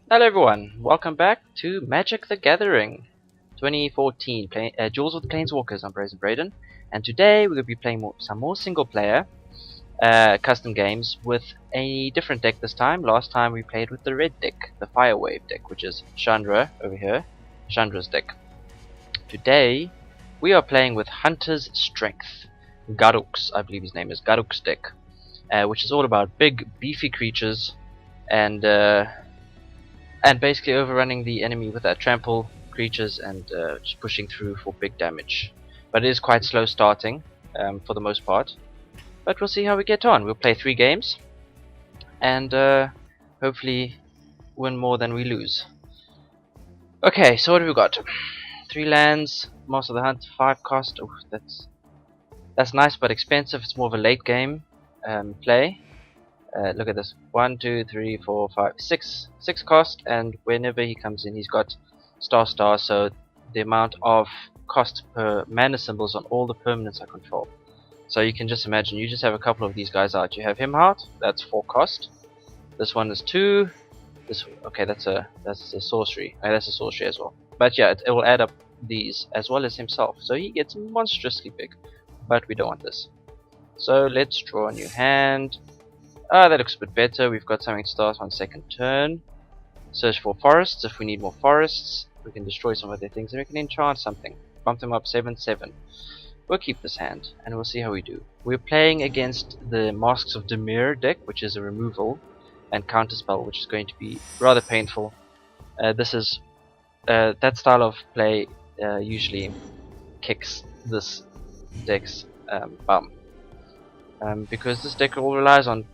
Hello everyone, welcome back to Magic the Gathering 2014 Duels with the Planeswalkers. I'm Braden, and today we're going to be playing some more single player custom games with a different deck this time. Last time we played with the red deck, the Fire Wave deck, which is Chandra over here, Chandra's deck. Today we are playing with Hunter's Strength, Garruk's, I believe his name is Garruk's deck, which is all about big beefy creatures and basically overrunning the enemy with that trample creatures and just pushing through for big damage. But it is quite slow starting for the most part. But we'll see how we get on. We'll play 3 games and hopefully win more than we lose. Okay, so what have we got? 3 lands, Master of the Hunt, 5 cost. Oh, that's nice but expensive. It's more of a late game play. Look at this, 1, 2, 3, 4, 5, 6 cost, and whenever he comes in he's got star, so the amount of cost per mana symbols on all the permanents I control. So you can just imagine, you just have a couple of these guys out. You have him out, that's 4 cost. This one is 2. Okay, that's a sorcery. That's a sorcery as well. But yeah, it will add up these as well as himself. So he gets monstrously big. But we don't want this. So let's draw a new hand. That looks a bit better. We've got something to start on second turn. Search for forests. If we need more forests, we can destroy some of their things and we can enchant something. Bump them up 7/7. We'll keep this hand and we'll see how we do. We're playing against the Masks of Dimir deck, which is a removal and counterspell, which is going to be rather painful. This is that style of play usually kicks this deck's bum. Because this deck all relies on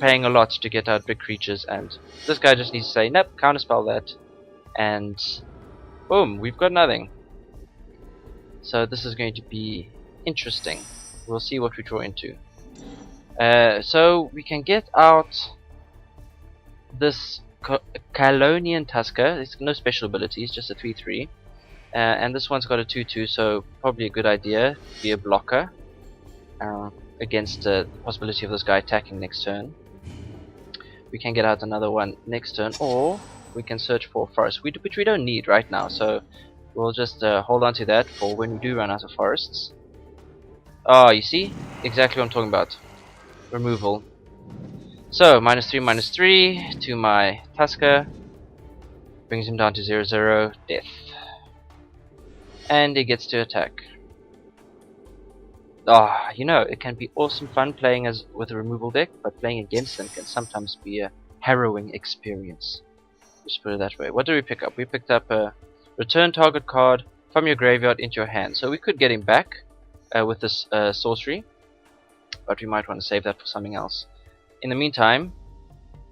paying a lot to get out big creatures, and this guy just needs to say, nope, counterspell that, and boom, we've got nothing. So this is going to be interesting. We'll see what we draw into. So we can get out this Kalonian Tusker. It's no special abilities, just a 3/3. And this one's got a 2/2, so probably a good idea to be a blocker against the possibility of this guy attacking next turn. We can get out another one next turn, or we can search for forest, which we don't need right now, so we'll just hold on to that for when we do run out of forests. Oh, you see? Exactly what I'm talking about. Removal. So, -3/-3 to my Tusker. Brings him down to 0/0, death. And he gets to attack. You know, it can be awesome fun playing with a removal deck, but playing against them can sometimes be a harrowing experience. Just put it that way. What did we pick up? We picked up a return target card from your graveyard into your hand. So we could get him back with this sorcery, but we might want to save that for something else. In the meantime,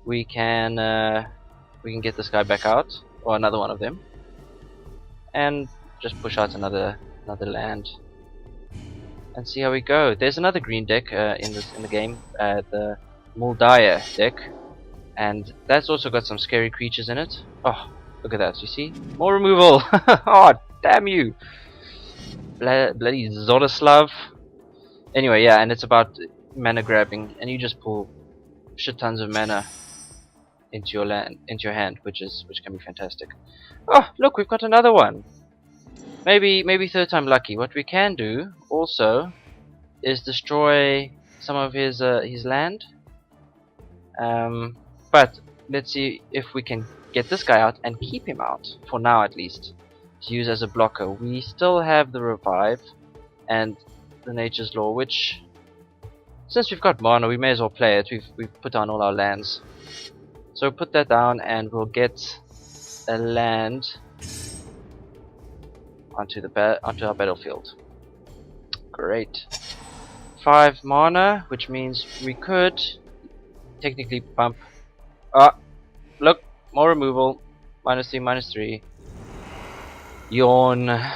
we can get this guy back out, or another one of them, and just push out another land. And see how we go. There's another green deck in the game, the Muldaya deck, and that's also got some scary creatures in it. Oh, look at that! You see, more removal. Oh, damn you, bloody Zoroslav. Anyway, yeah, and it's about mana grabbing, and you just pull shit tons of mana into your hand, which can be fantastic. Oh, look, we've got another one. Maybe third time lucky. What we can do also is destroy some of his land. But let's see if we can get this guy out and keep him out for now, at least, to use as a blocker. We still have the revive and the Nature's Law, which, since we've got mana, we may as well play it. We've put down all our lands, so put that down and we'll get a land onto our battlefield. Great. 5 mana, which means we could technically bump. Look, more removal. -3/-3. Yawn. I'm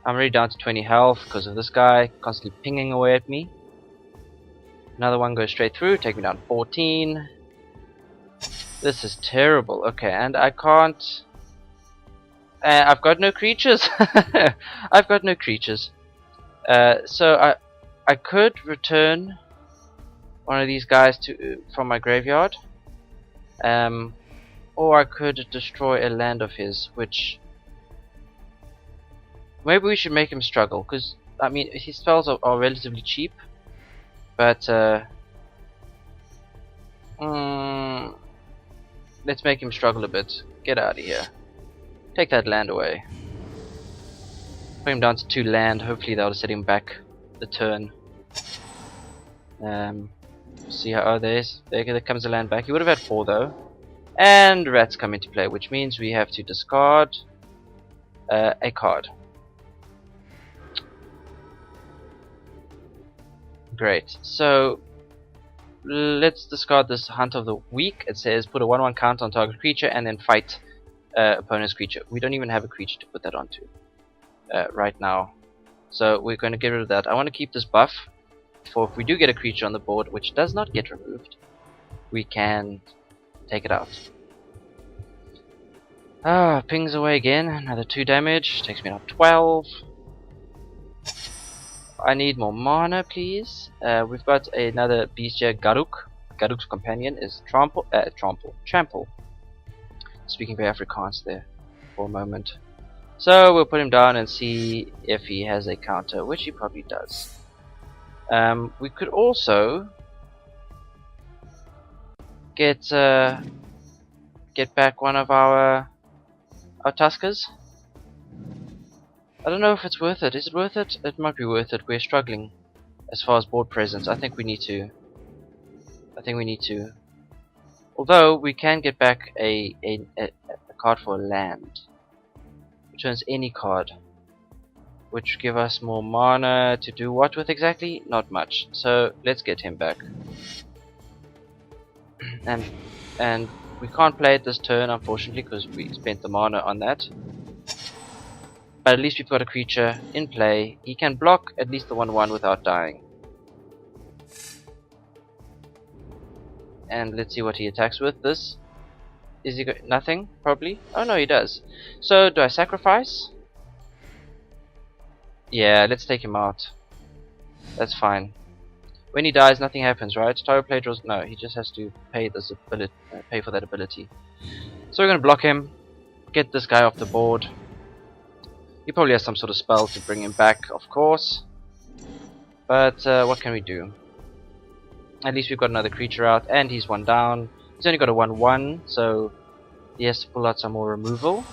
already down to 20 health because of this guy constantly pinging away at me. Another one goes straight through, take me down 14. This is terrible. Okay, and I can't. I've got no creatures. I've got no creatures. So I could return one of these guys from my graveyard. Or I could destroy a land of his, which... Maybe we should make him struggle, because, I mean, his spells are relatively cheap. But, let's make him struggle a bit. Get out of here. Take that land away. Put him down to 2 land. Hopefully that'll set him back the turn. See how... Oh, there comes the land back. He would have had 4 though. And rats come into play, which means we have to discard a card. Great. So let's discard this Hunt of the Week. It says put a 1/1 count on target creature and then fight opponent's creature. We don't even have a creature to put that onto right now. So we're going to get rid of that. I want to keep this buff for if we do get a creature on the board which does not get removed, we can take it out. Pings away again. Another 2 damage. Takes me now 12. I need more mana, please. We've got another beast here, Garruk. Garruk's companion is Trample. Speaking very Afrikaans there for a moment. So we'll put him down and see if he has a counter, which he probably does. We could also get back one of our Tuskers. I don't know if it's worth it. Is it worth it? It might be worth it. We're struggling as far as board presence. I think we need to. Although we can get back a card for a land. Returns any card. Which give us more mana to do what with exactly? Not much. So let's get him back. and we can't play it this turn, unfortunately, because we spent the mana on that. But at least we've got a creature in play. He can block at least the 1/1 without dying. And let's see what he attacks with. This. Is he got nothing? Probably. Oh no, he does. So do I sacrifice? Yeah, let's take him out. That's fine. When he dies, nothing happens, right? Tarot play draws. No, he just has to pay this ability, pay for that ability. So we're gonna block him. Get this guy off the board. He probably has some sort of spell to bring him back, of course. But what can we do? At least we've got another creature out, and he's 1 down. He's only got a 1/1, so he has to pull out some more removal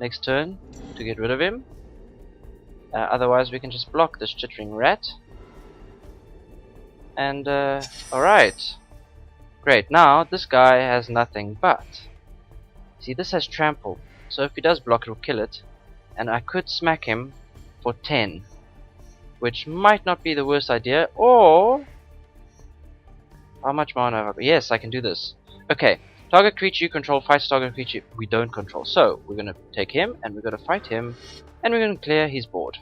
next turn to get rid of him. Otherwise, we can just block this chittering rat. And alright. Great. Now this guy has nothing but. See, this has trample. So if he does block, it will kill it. And I could smack him for 10, which might not be the worst idea. Or how much mana have I got? Yes, I can do this. Okay, target creature you control fights target creature we don't control. So we're gonna take him and we're gonna fight him, and we're gonna clear his board.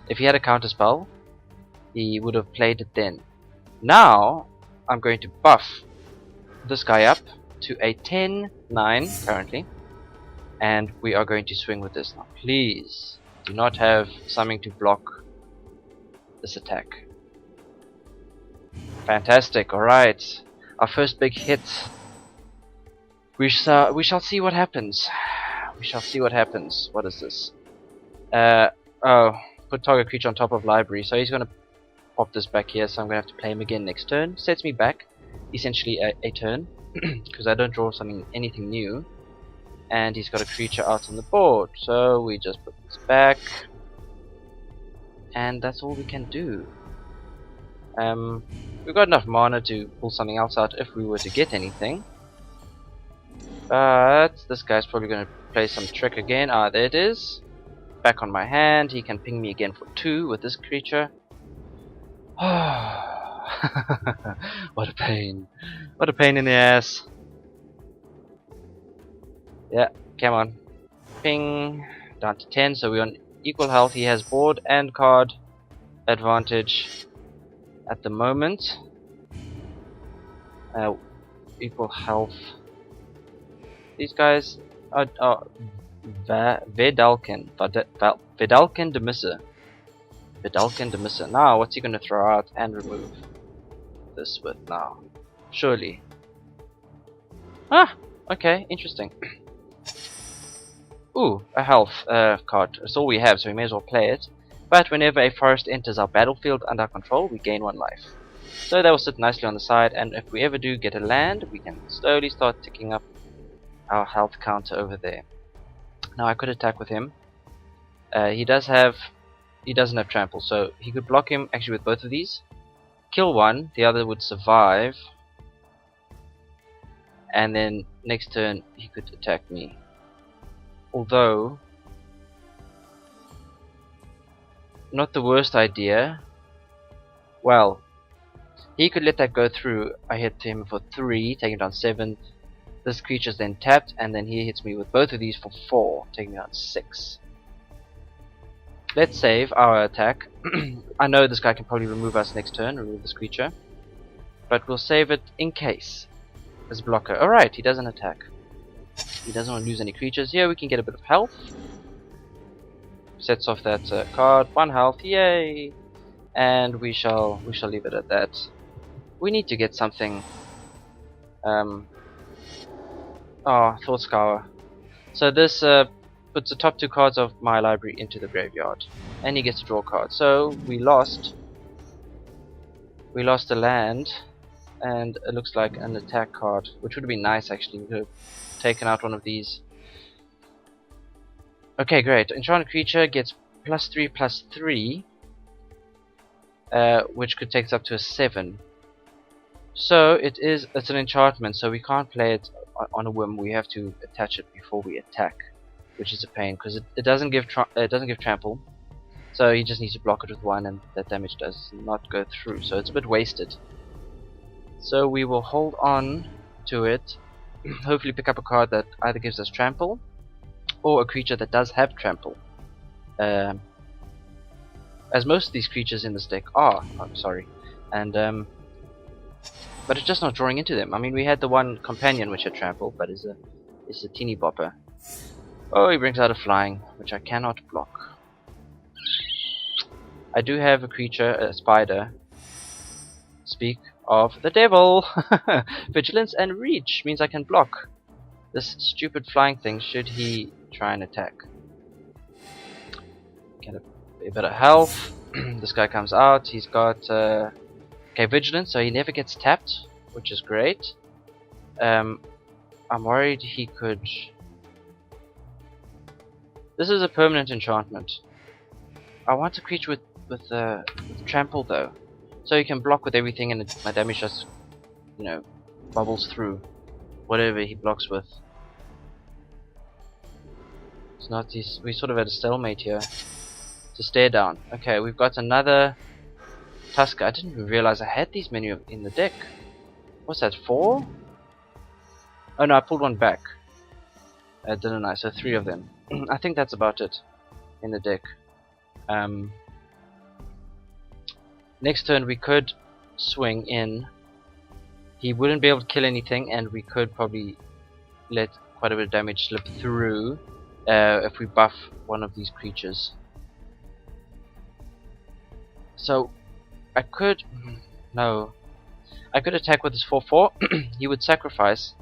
If he had a counter spell, he would have played it then. Now I'm going to buff this guy up to a 10/9 currently. And we are going to swing with this now. Please do not have something to block this attack. Fantastic. Alright. Our first big hit. We shall see what happens. We shall see what happens. What is this? Oh, put target creature on top of library. So he's going to pop this back here. So I'm going to have to play him again next turn. Sets me back essentially a turn. Because I don't draw anything new. And he's got a creature out on the board, so we just put this back, and that's all we can do. We've got enough mana to pull something else out if we were to get anything, but this guy's probably going to play some trick again. There it is. Back on my hand. He can ping me again for 2 with this creature. What a pain. What a pain in the ass. Yeah, come on. Ping. Down to 10, so we're on equal health. He has board and card advantage at the moment. Equal health. These guys are Vedalken de Missa. Now, what's he going to throw out and remove this with now? Surely. Ah, okay, interesting. Ooh, a health card. That's all we have, so we may as well play it. But whenever a forest enters our battlefield under our control, we gain 1 life. So that will sit nicely on the side, and if we ever do get a land, we can slowly start ticking up our health counter over there. Now I could attack with him. He doesn't have trample, so he could block him actually with both of these. Kill one, the other would survive, and then next turn he could attack me. Although, not the worst idea. Well, he could let that go through. I hit him for 3, taking down 7. This creature's then tapped, and then he hits me with both of these for 4, taking down 6. Let's save our attack. I know this guy can probably remove us next turn, remove this creature. But we'll save it in case. As a blocker. Alright, he doesn't attack. He doesn't want to lose any creatures. Here we can get a bit of health. Sets off that card. 1 health, yay! And we shall leave it at that. We need to get something. Oh, Thought Scour. So this puts the top 2 cards of my library into the graveyard, and he gets to draw a card. So we lost a land, and it looks like an attack card, which would have been nice actually. We could have taken out one of these. Okay, great. Enchanted creature gets +3/+3, which could take us up to a 7. So it's an enchantment, so we can't play it on a whim. We have to attach it before we attack, which is a pain because it doesn't give trample. So he just needs to block it with 1, and that damage does not go through. So it's a bit wasted. So we will hold on to it. Hopefully pick up a card that either gives us trample or a creature that does have trample. As most of these creatures in this deck are, I'm sorry. And but it's just not drawing into them. I mean, we had the one companion which had trample, but is a teeny bopper. Oh, he brings out a flying, which I cannot block. I do have a creature, a spider. Speak of the devil! Vigilance and reach means I can block this stupid flying thing should he try and attack. Get a bit of health. This guy comes out. He's got okay, vigilance, so he never gets tapped, which is great. I'm worried he could. This is a permanent enchantment. I want a creature with trample though, so he can block with everything, and my damage just, you know, bubbles through whatever he blocks with. It's not these. We sort of at a stalemate here. It's a stare down. Okay, we've got another Tusker. I didn't even realize I had these many in the deck. What's that, 4? Oh no, I pulled one back. Didn't I? So 3 of them. I think that's about it in the deck. Next turn we could swing in. He wouldn't be able to kill anything, and we could probably let quite a bit of damage slip through if we buff one of these creatures. So I could attack with his 4/4. He would sacrifice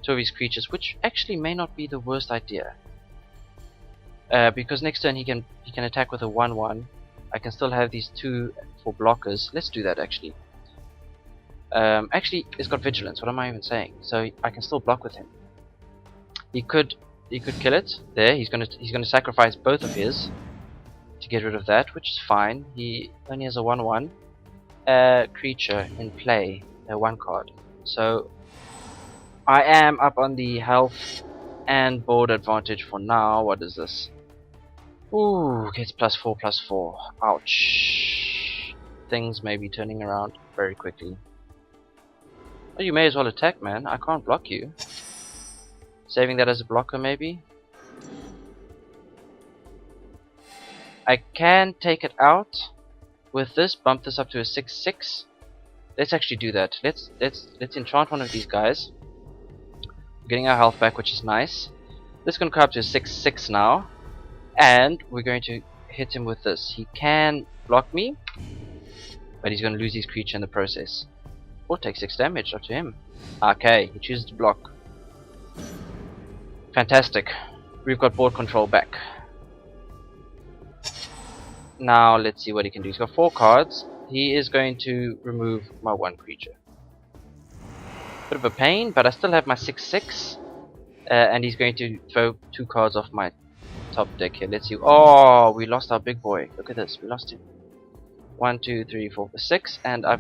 2 of his creatures, which actually may not be the worst idea. Because next turn he can attack with a 1/1. I can still have these 2 for blockers. Let's do that actually. Actually, it's got vigilance. What am I even saying? So I can still block with him. He could kill it. There, he's gonna sacrifice both of his to get rid of that, which is fine. He only has a 1/1 creature in play, a 1 card. So I am up on the health and board advantage for now. What is this? Ooh, gets +4/+4. Ouch. Things may be turning around very quickly. Oh, you may as well attack, man. I can't block you. Saving that as a blocker, maybe? I can take it out with this, bump this up to a 6/6. Let's actually do that. Let's enchant one of these guys. We're getting our health back, which is nice. This is going to come up to a 6/6 now. And we're going to hit him with this. He can block me, but he's going to lose his creature in the process. Or take 6 damage, up to him. Okay, he chooses to block. Fantastic. We've got board control back. Now let's see what he can do. He's got 4 cards. He is going to remove my 1 creature. Bit of a pain, but I still have my 6/6. And he's going to throw 2 cards off my top deck here. Let's see. Oh, we lost our big boy. Look at this. We lost him. 1, 2, 3, 4, 6. And I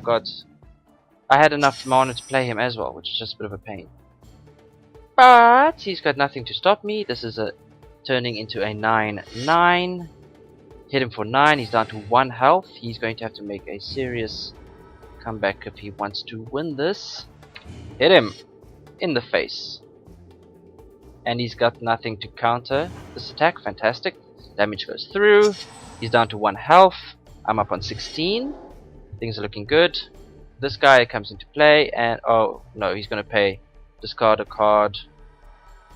had enough mana to play him as well, which is just a bit of a pain. But he's got nothing to stop me. This is turning into a 9/9. Hit him for 9. He's down to 1 health. He's going to have to make a serious comeback if he wants to win this. Hit him in the face. And he's got nothing to counter this attack. Fantastic. Damage goes through. He's down to 1 health. I'm up on 16. Things are looking good. This guy comes into play, and oh no, he's going to discard a card.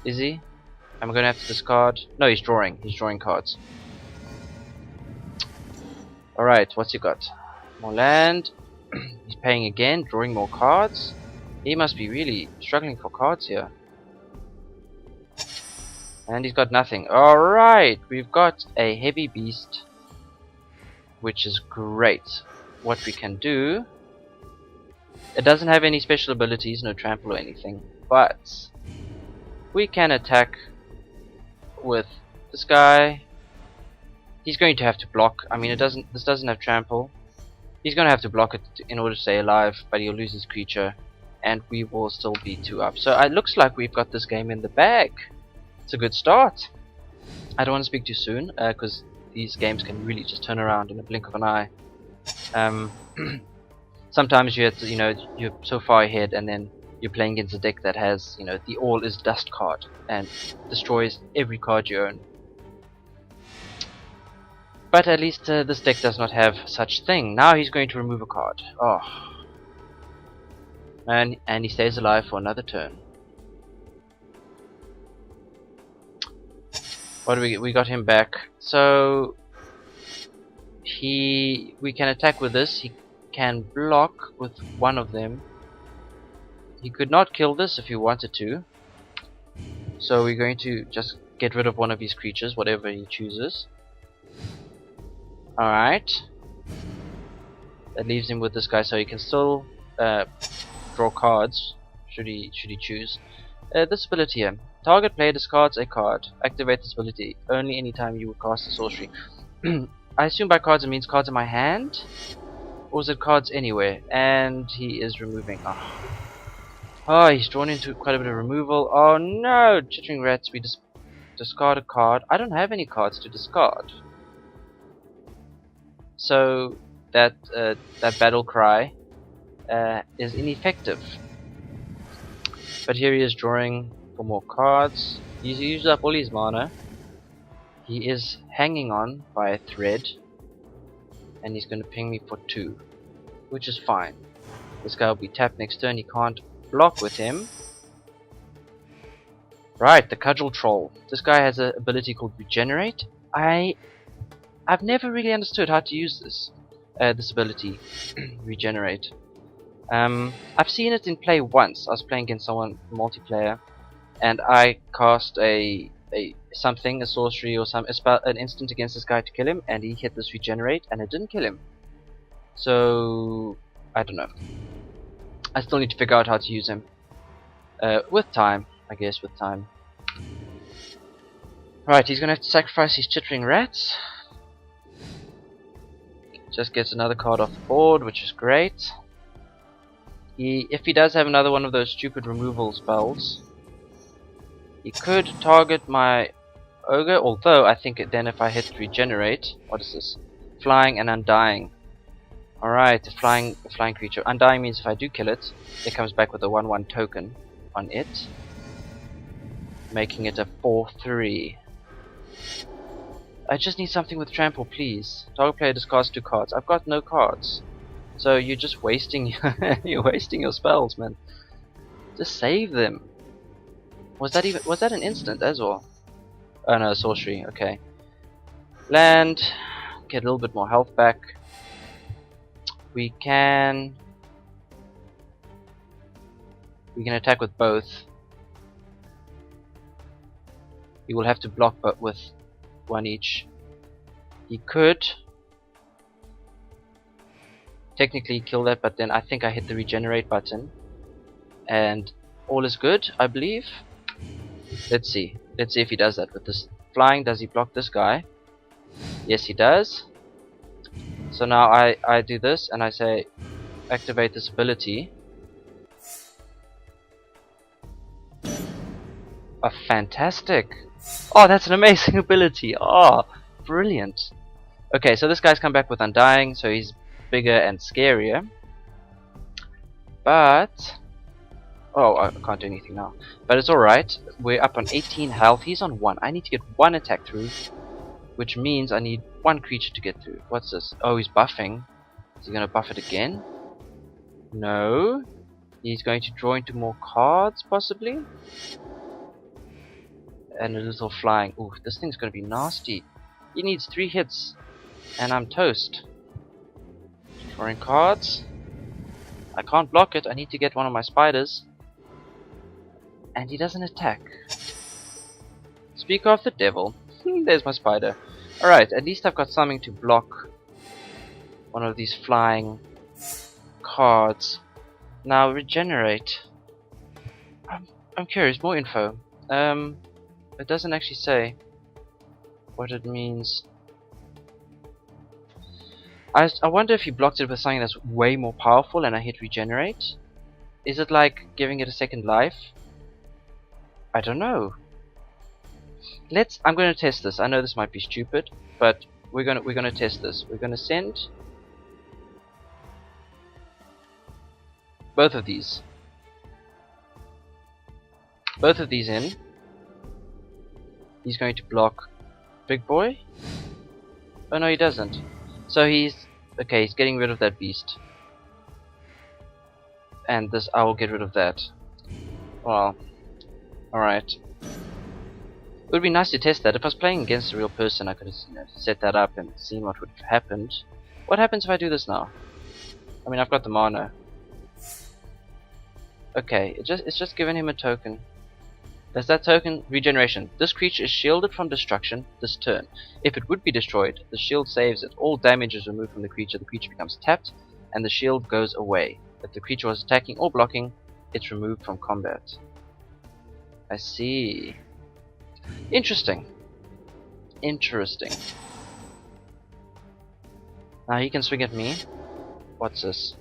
Is he? Am I going to have to discard? No, he's drawing. He's drawing cards. Alright, what's he got? More land. He's paying again, drawing more cards. He must be really struggling for cards here. And he's got nothing. Alright, we've got a heavy beast, which is great. What we can do, it doesn't have any special abilities, no trample or anything, but we can attack with this guy. He's going to have to block. I mean, this doesn't have trample. He's going to have to block it in order to stay alive, but he'll lose his creature, and we will still be 2 up. So it looks like we've got this game in the bag. It's a good start. I don't want to speak too soon, because these games can really just turn around in a blink of an eye. Sometimes you're so far ahead, and then you're playing against a deck that has, the all is dust card and destroys every card you own. But at least this deck does not have such thing. Now he's going to remove a card. Oh, and he stays alive for another turn. What do we get? We got him back. So we can attack with this. He can block with one of them. He could not kill this if he wanted to. So we're going to just get rid of one of his creatures, whatever he chooses. Alright. That leaves him with this guy, so he can still draw cards should he choose. This ability here. Target player discards a card. Activate this ability only anytime you would cast a sorcery. I assume by cards it means cards in my hand? Or is it cards anywhere? And he is removing. Oh, he's drawn into quite a bit of removal. Oh no! Chittering Rats, we discard a card. I don't have any cards to discard. So that battle cry is ineffective. But here he is drawing for more cards. He's used up all his mana. He is hanging on by a thread, and he's going to ping me for 2, which is fine. This guy will be tapped next turn. He can't block with him. Right, the Cudgel Troll. This guy has an ability called Regenerate. I've never really understood how to use this ability, Regenerate. I've seen it in play once. I was playing against someone multiplayer, and I cast a sorcery or an instant against this guy to kill him, and he hit this Regenerate, and it didn't kill him. So I don't know. I still need to figure out how to use him. With time, I guess. With time. Right, he's gonna have to sacrifice his Chittering Rats. Just gets another card off the board, which is great. If he does have another one of those stupid removal spells, he could target my Ogre, although I think then if I hit Regenerate, what is this? Flying and Undying. Alright, the flying creature. Undying means if I do kill it, it comes back with a 1/1 token on it, making it a 4/3. I just need something with trample, please. Target player discards 2 cards. I've got no cards. So you're just wasting you're wasting your spells, man. Just save them. Was that an instant as well? Oh no, sorcery, okay. Land, get a little bit more health back. We can attack with both. He will have to block but with one each. He could technically kill that, but then I think I hit the regenerate button and all is good, I believe. Let's see if he does that with this flying. Does he block this guy? Yes, he does. So now I do this and I say activate this ability. Fantastic. Oh, that's an amazing ability. Oh, brilliant. Okay, so this guy's come back with Undying, so he's bigger and scarier. But oh, I can't do anything now. But it's alright. We're up on 18 health. He's on 1. I need to get 1 attack through, which means I need 1 creature to get through. What's this? Oh, he's buffing. Is he going to buff it again? No. He's going to draw into more cards, possibly. And a little flying. Ooh, this thing's going to be nasty. He needs 3 hits. And I'm toast. Drawing cards. I can't block it. I need to get one of my spiders. And he doesn't attack. Speak of the devil. There's my spider. Alright, at least I've got something to block one of these flying cards. Now regenerate. I'm curious, more info. It doesn't actually say what it means. I wonder if he blocked it with something that's way more powerful and I hit regenerate. Is it like giving it a second life? I don't know. I'm going to test this. I know this might be stupid, but we're going to test this. We're going to send both of these in. He's going to block Big Boy. Oh no, he doesn't. So he's getting rid of that beast. And this, I will get rid of that. Well, alright. It would be nice to test that. If I was playing against a real person, I could have set that up and seen what would have happened. What happens if I do this now? I mean, I've got the mana. Okay, it's just giving him a token. Does that token regeneration? This creature is shielded from destruction this turn. If it would be destroyed, the shield saves it. All damage is removed from the creature becomes tapped, and the shield goes away. If the creature was attacking or blocking, it's removed from combat. I see. Interesting. Interesting. Now he can swing at me. What's this?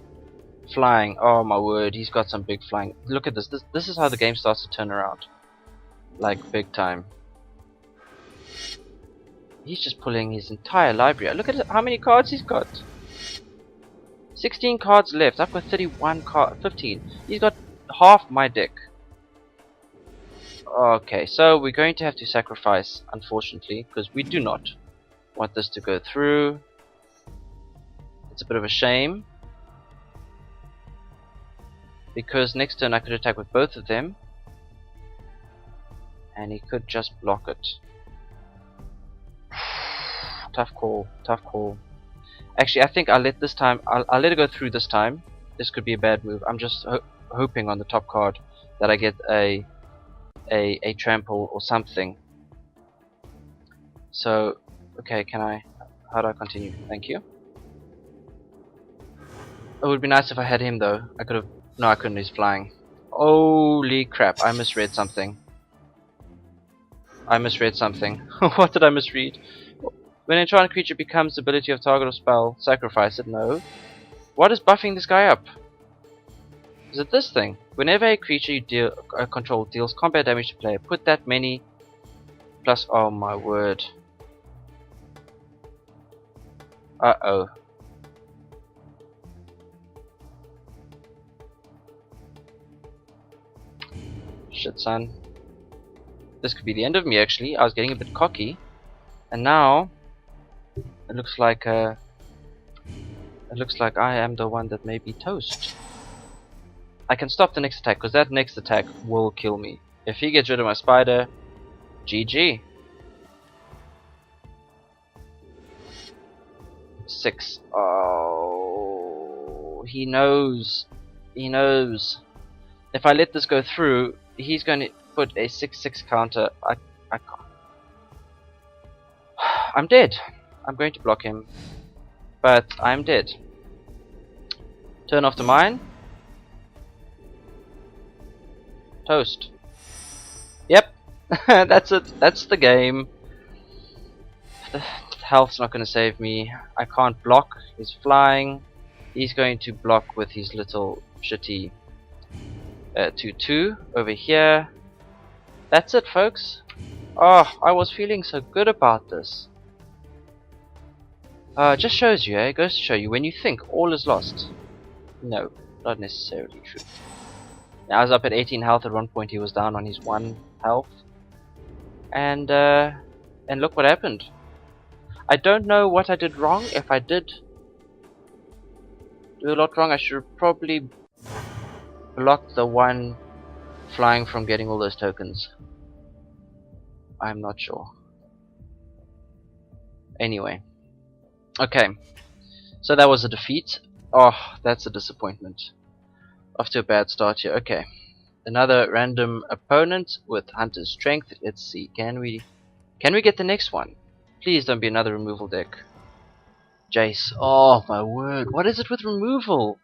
Flying. Oh my word, he's got some big flying. Look at this. This is how the game starts to turn around. Like big time. He's just pulling his entire library. Look at how many cards he's got. 16 cards left. I've got 15. He's got half my deck. Okay, so we're going to have to sacrifice, unfortunately, because we do not want this to go through. It's a bit of a shame, because next turn I could attack with both of them, and he could just block it. Tough call, tough call. Actually, I think I'll let it go through this time. This could be a bad move. I'm just hoping on the top card that I get a trample or something. So, okay, how do I continue? Thank you. It would be nice if I had him though. No, I couldn't, he's flying. Holy crap, I misread something. What did I misread? When an enchanted creature becomes the ability of target or spell, sacrifice it. No. What is buffing this guy up? Is it this thing? Whenever a creature you control deals combat damage to player, put that many plus. Oh my word. Uh-oh. Shit, son. This could be the end of me, actually. I was getting a bit cocky. And now it looks like I am the one that may be toast. I can stop the next attack, because that next attack will kill me. If he gets rid of my spider, GG. 6. Oh, he knows. He knows. If I let this go through, he's going to put a 6/6 counter. I can't. I'm dead. I'm going to block him, but I'm dead. Turn off the mine. Toast. Yep. That's it. That's the game. The health's not going to save me. I can't block. He's flying. He's going to block with his little shitty 2-2 over here. That's it, folks. Oh, I was feeling so good about this. Just shows you, eh? Goes to show you, when you think all is lost. No, not necessarily true. Now, I was up at 18 health. At one point he was down on his 1 health. And look what happened. I don't know what I did wrong. If I did do a lot wrong, I should have probably blocked the one flying from getting all those tokens. I'm not sure. Anyway. Okay. So that was a defeat. Oh, that's a disappointment. Off to a bad start here. Okay. Another random opponent with Hunter's Strength. Let's see. Can we get the next one? Please don't be another removal deck. Jace. Oh my word. What is it with removal?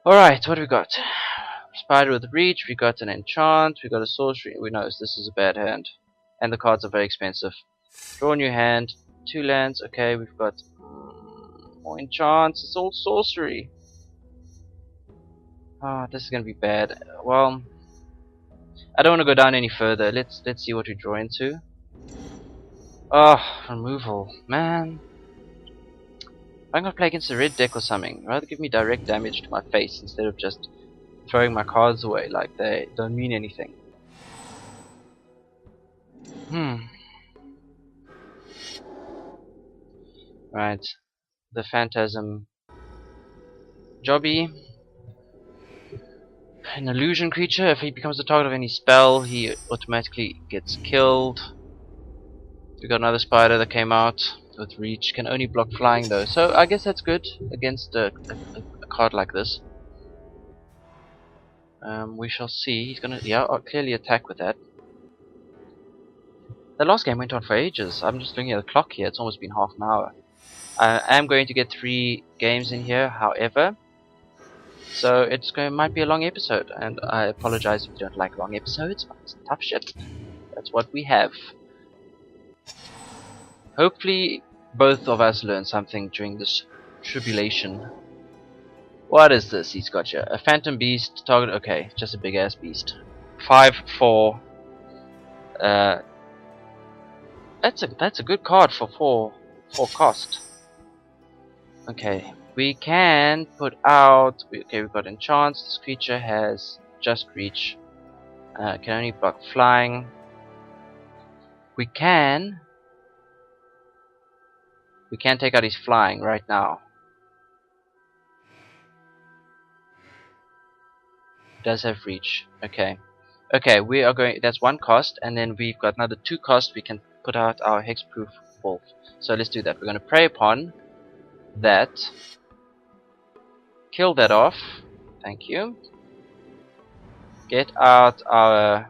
Alright, what do we got? Spider with Reach. We got an enchant. We got a sorcery. We know this is a bad hand. And the cards are very expensive. Draw a new hand. 2 lands. Okay, we've got more enchants. It's all sorcery. Ah, this is gonna be bad. Well, I don't want to go down any further. Let's see what we draw into. Oh, removal, man. I'm gonna play against a red deck or something. Rather give me direct damage to my face instead of just throwing my cards away like they don't mean anything. Right, the Phantasm Jobby. An illusion creature. If he becomes the target of any spell, he automatically gets killed. We got another spider that came out with Reach. Can only block flying though, so I guess that's good against a card like this. We shall see. He's gonna clearly attack with that. The last game went on for ages. I'm just looking at the clock here. It's almost been half an hour. I am going to get 3 games in here, however. So might be a long episode, and I apologize if you don't like long episodes, but it's tough shit. That's what we have. Hopefully both of us learn something during this tribulation. What is this he's got here? A phantom beast, target, okay, just a big ass beast. 5/4. That's a good card for 4 cost. Okay. We can put out. Okay, we've got enchants. This creature has just reach. Can only block flying. We can take out his flying right now. Does have reach. Okay. Okay, we are going. That's 1 cost, and then we've got another 2 cost. We can put out our hexproof wolf. So let's do that. We're going to prey upon that. Kill that off. Thank you. Get out our.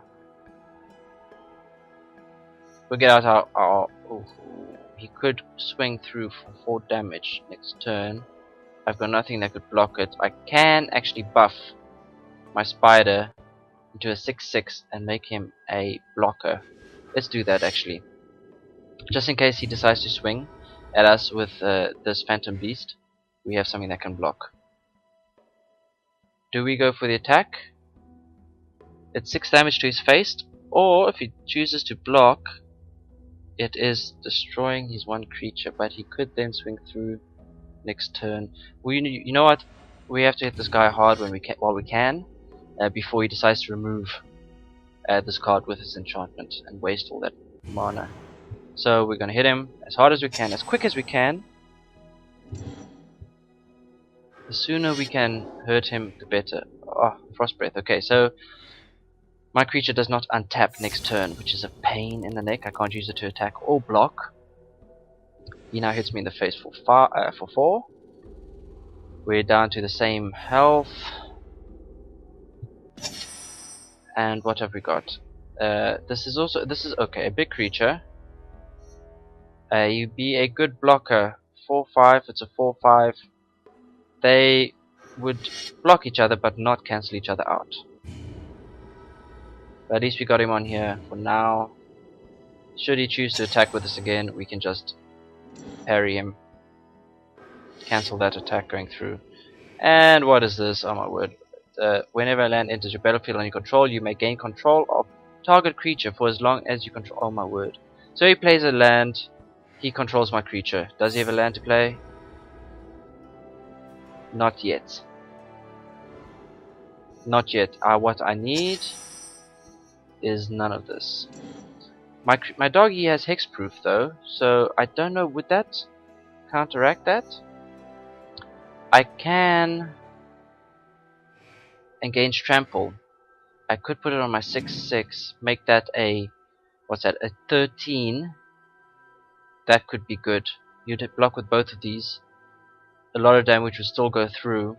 We'll get out our. Oh, he could swing through for 4 damage next turn. I've got nothing that could block it. I can actually buff my spider into a 6/6 and make him a blocker. Let's do that actually. Just in case he decides to swing at us with this phantom beast, we have something that can block. Do we go for the attack? It's 6 damage to his face, or if he chooses to block, it is destroying his 1 creature, but he could then swing through next turn. You know what? We have to hit this guy hard while we can, before he decides to remove this card with his enchantment and waste all that mana. So we're gonna hit him as hard as we can, as quick as we can. The sooner we can hurt him, the better. Oh, Frost Breath. Okay, so my creature does not untap next turn, which is a pain in the neck. I can't use it to attack or block. He now hits me in the face for 4. We're down to the same health. And what have we got? This is okay, a big creature. You'd be a good blocker. 4/5. It's a 4/5. They would block each other but not cancel each other out. But at least we got him on here for now. Should he choose to attack with us again, we can just parry him. Cancel that attack going through. And what is this? Oh my word. Whenever a land enters your battlefield on your control, you may gain control of target creature for as long as you control. Oh my word. So he plays a land. He controls my creature. Does he have a land to play? Not yet. Not yet. What I need is none of this. My doggy has hexproof though, so I don't know, would that counteract that? I can engage trample. I could put it on my 6/6, make that a, what's that, a 13. That could be good. You'd block with both of these. A lot of damage would still go through.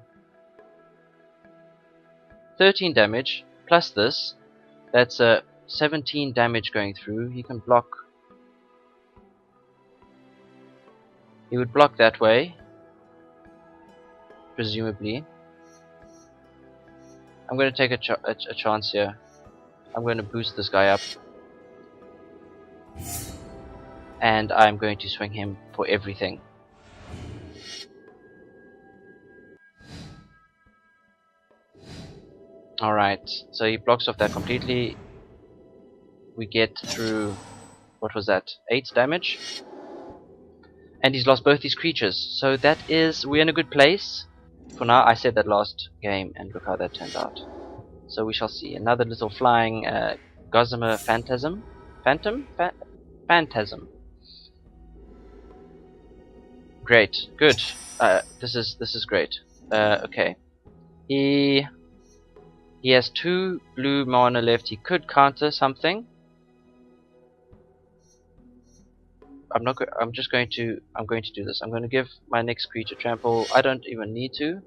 13 damage plus this. That's a 17 damage going through. He can block. He would block that way, presumably. I'm going to take a chance here. I'm going to boost this guy up. And I'm going to swing him for everything. Alright, so he blocks off that completely. We get through, what was that, 8 damage? And he's lost both his creatures. So that is, we're in a good place. For now, I said that last game, and look how that turned out. So we shall see. Another little flying Gossamer Phantasm. Phantasm. Great, good. This is great. Okay. He has 2 blue mana left. He could counter something. I'm going to do this. I'm going to give my next creature trample. I don't even need to.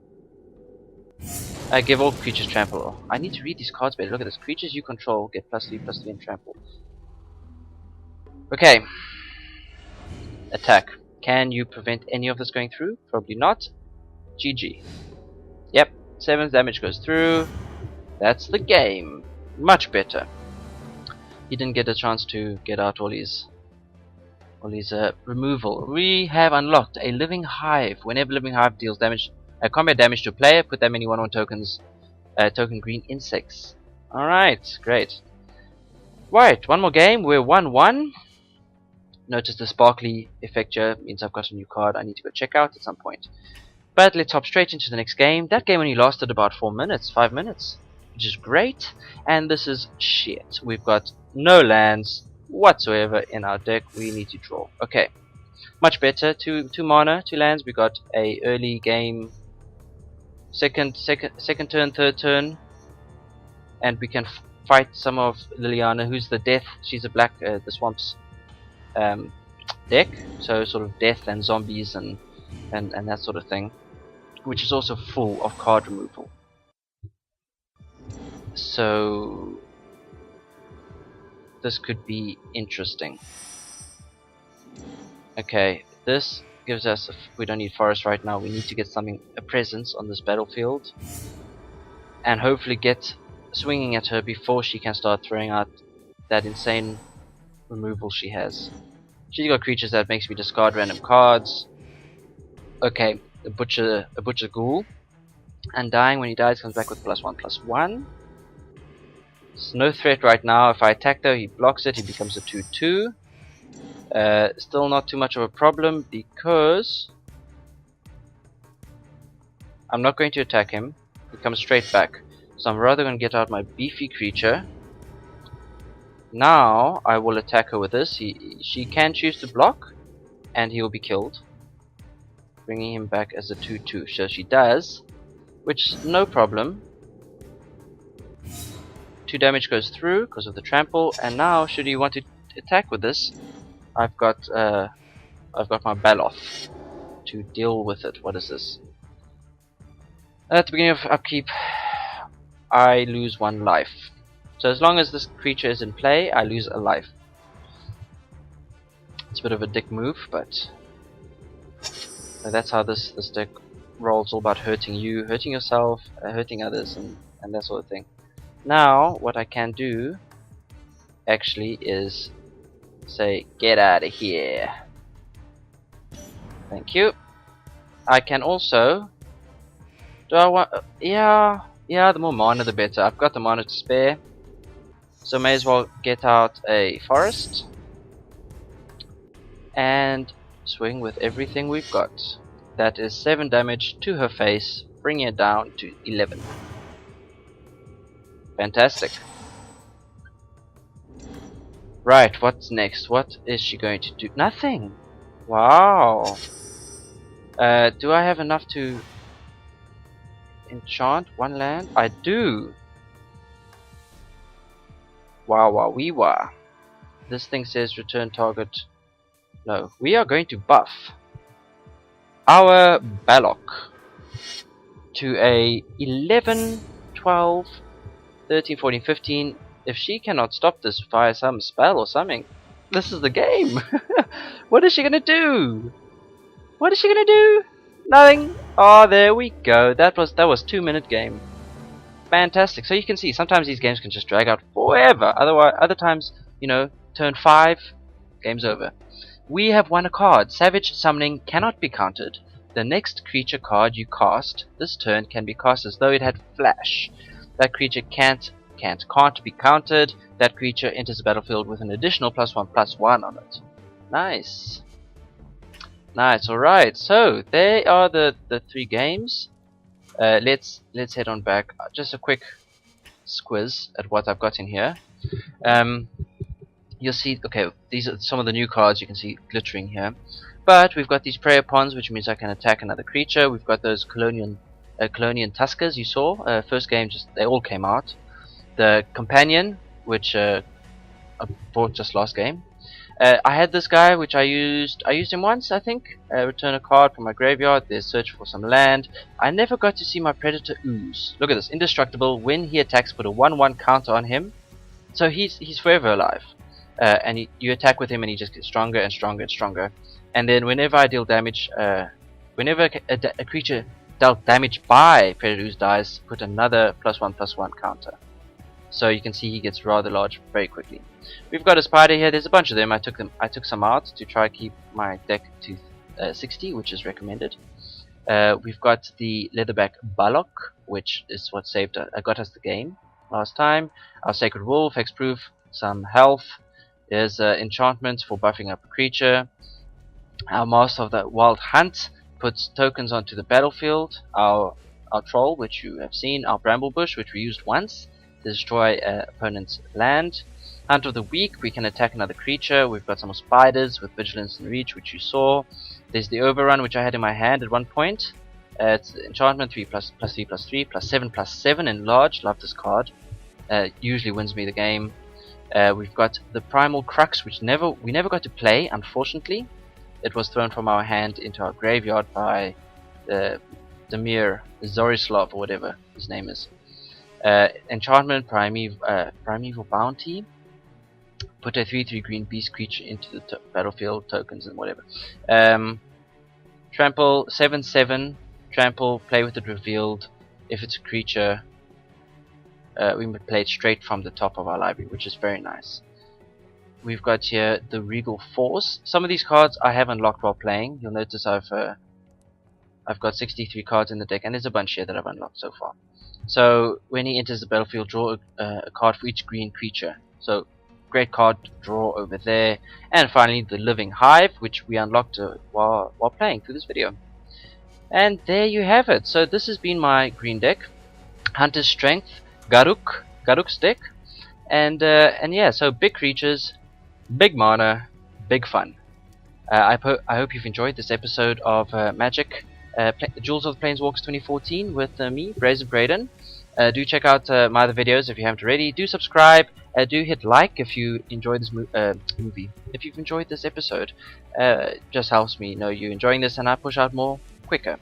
I give all creatures trample. I need to read these cards better. Look at this. Creatures you control get +3/+3 and trample. Okay. Attack. Can you prevent any of this going through? Probably not. GG. Yep. 7 damage goes through. That's the game. Much better. He didn't get a chance to get out all his removal. We have unlocked a Living Hive. Whenever Living Hive deals damage, combat damage to a player, put that many 1/1 tokens, token green insects. Alright, great. Right, one more game. We're 1-1. Notice the sparkly effect here means I've got a new card I need to go check out at some point. But let's hop straight into the next game. That game only lasted about 5 minutes, which is great. And this is shit. We've got no lands whatsoever in our deck. We need to draw. Okay, much better. 2 mana, 2 lands. We got a early game, second turn, third turn, and we can fight some of Liliana, who's the death. She's a black, the swamps deck, so sort of death and zombies and that sort of thing, which is also full of card removal. So this could be interesting. Okay, this gives us we don't need forest right now. We need to get a presence on this battlefield, and hopefully get swinging at her before she can start throwing out that insane removal she has. She's got creatures that makes me discard random cards. Okay, a butcher ghoul. Undying, when he dies, comes back with +1/+1. It's no threat right now. If I attack though, he blocks it. He becomes a 2/2. Still not too much of a problem because I'm not going to attack him. He comes straight back. So I'm rather going to get out my beefy creature. Now I will attack her with this. She can choose to block, and he will be killed, bringing him back as a 2/2. So she does, which no problem. 2 damage goes through because of the trample, and now should he want to attack with this, I've got my Baloth to deal with it. What is this? At the beginning of upkeep, I lose 1 life. So as long as this creature is in play, I lose a life. It's bit of a dick move, but that's how this deck rolls. All about hurting you, hurting yourself, hurting others, and that sort of thing. Now, what I can do actually is say, get out of here. Thank you. I can also. Do I want? Yeah. The more mana, the better. I've got the mana to spare, so may as well get out a forest and swing with everything we've got. That is 7 damage to her face, bringing it down to 11. Fantastic. Right, what's next? What is she going to do? Nothing! Wow! Do I have enough to enchant 1 land? I do! Wow. This thing says return target. No, we are going to buff our Balok to a 11, 12, 13, 14, 15. If she cannot stop this via some spell or something, this is the game. What is she gonna do? What is she gonna do? Nothing. Oh, there we go. That was 2-minute game. Fantastic. So you can see sometimes these games can just drag out forever. Other times, you know, turn 5, game's over. We have won a card. Savage Summoning cannot be countered. The next creature card you cast this turn can be cast as though it had flash. That creature can't be countered. That creature enters the battlefield with an additional +1/+1 on it. Nice. Alright, so there are the 3 games. Let's head on back. Just a quick squiz at what I've got in here. You'll see, okay, these are some of the new cards you can see glittering here. But we've got these prayer pawns, which means I can attack another creature. We've got those Colonian Tuskers you saw. First game, they all came out. The Companion, which I bought just last game. I had this guy, which I used him once, I think. Return a card from my graveyard. There's search for some land. I never got to see my Predator ooze. Look at this, indestructible. When he attacks, put a 1/1 counter on him. So he's forever alive. And you attack with him, and he just gets stronger and stronger and stronger. And then whenever I deal damage, whenever a creature dealt damage by Predator ooze dies, put another +1/+1 counter. So you can see he gets rather large very quickly. We've got a spider here. There's a bunch of them. I took some out to try keep my deck to 60, which is recommended. We've got the leatherback Balok, which is what got us the game last time. Our Sacred Wolf, hexproof, some health. There's enchantments for buffing up a creature. Our Master of the Wild Hunt puts tokens onto the battlefield. Our Troll, which you have seen. Our Bramblebush, which we used once to destroy opponent's land. Hunt of the Week, we can attack another creature. We've got some spiders with vigilance and reach, which you saw. There's the Overrun, which I had in my hand at one point. It's enchantment 3+3+3 +7/+7 enlarge. Love this card. Usually wins me the game. We've got the Primal Crux, which we never got to play, unfortunately. It was thrown from our hand into our graveyard by Demir Zorislav, or whatever his name is. Enchantment Primeval Bounty. Put a 3/3 green beast creature into the battlefield, tokens and whatever. Trample 7/7. Trample, play with it revealed. If it's a creature, we play it straight from the top of our library, which is very nice. We've got here the Regal Force. Some of these cards I have unlocked while playing. You'll notice I've got 63 cards in the deck, and there's a bunch here that I've unlocked so far. So when he enters the battlefield, draw a card for each green creature. So great card to draw over there. And finally the Living Hive, which we unlocked while playing through this video. And there you have it. So this has been my green deck. Hunter's Strength, Garruk's deck. And yeah, so big creatures, big mana, big fun. I hope you've enjoyed this episode of Magic Duels of the Planeswalkers 2014 with me, Brazen Braden. Do check out my other videos if you haven't already. Do subscribe. Do hit like if you enjoyed this movie. If you've enjoyed this episode, just helps me know you're enjoying this, and I push out more quicker.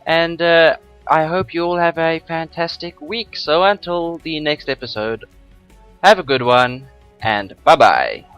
And I hope you all have a fantastic week. So until the next episode, have a good one, and bye bye.